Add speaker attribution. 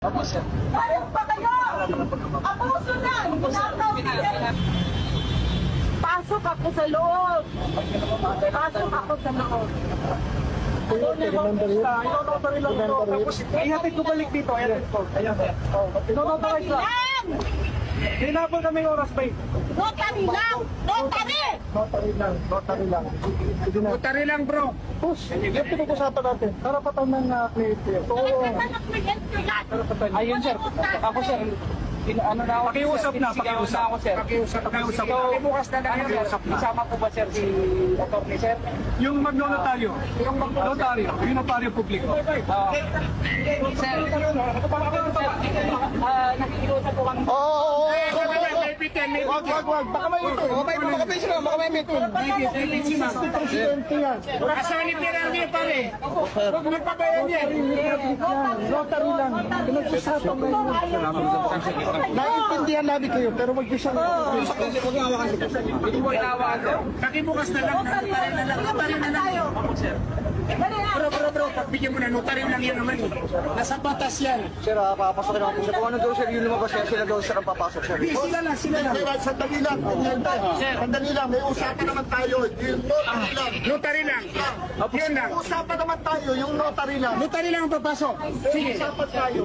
Speaker 1: Opo, sir.
Speaker 2: Ayun pa kayo! Abuso na! Pasok ako sa loob! Pasok ako sa loob!
Speaker 1: Ino-notary lang ito. Tapos, ihatid ko balik dito. Ihatid ko. Ayan. Ino-notarize lang. Hinabol kami oras ba?
Speaker 2: Notary lang! Notary!
Speaker 1: Notary lang. Notary lang. Sige na.
Speaker 3: Notary lang, bro.
Speaker 1: Push. Yung pinag-usapan natin. Karapatan ng cliente. Oo.
Speaker 3: Ayun, sir. Ako, sir. Ano na ako?
Speaker 1: Pakiusap na.
Speaker 3: Pakiusap na ako, sir.
Speaker 1: Pakiusap. Pakiusap.
Speaker 3: So, bukas na lang, sir. Isama po ba, sir, si attorney, sir?
Speaker 1: Yung magnotaryo. Yung magnotaryo. Yung notaryo publiko.
Speaker 3: Sir, nakikiusap po kami.
Speaker 1: Oo. Wag. Baka may ito. Baka may meeting. Presidente yan.
Speaker 3: Asan yung pinarami, pare? Huwag mo pabayan yan.
Speaker 1: Notary lang. Pinag-usapan na yun. Naiintindihan namin kayo, pero mag-isa lang.
Speaker 3: Hindi mo inawakan, sir. Nakibukas na lang. Notary na lang. Notary na lang. Bro, pagbigyan mo na notary lang yan naman. Nasa batas yan.
Speaker 4: Sir, papasok na ako. Kung ano daw, sir, yung lumabas yan, sila daw, sir, ang papasok, sir.
Speaker 3: Sila lang.
Speaker 5: Sandali lang, sandali lang, may usapan naman tayo, yung notary lang.
Speaker 3: Notary lang. Yun lang.
Speaker 5: Usapan naman tayo, yung notary lang.
Speaker 3: Notary lang ang papasok. Sige.
Speaker 5: Usapan tayo.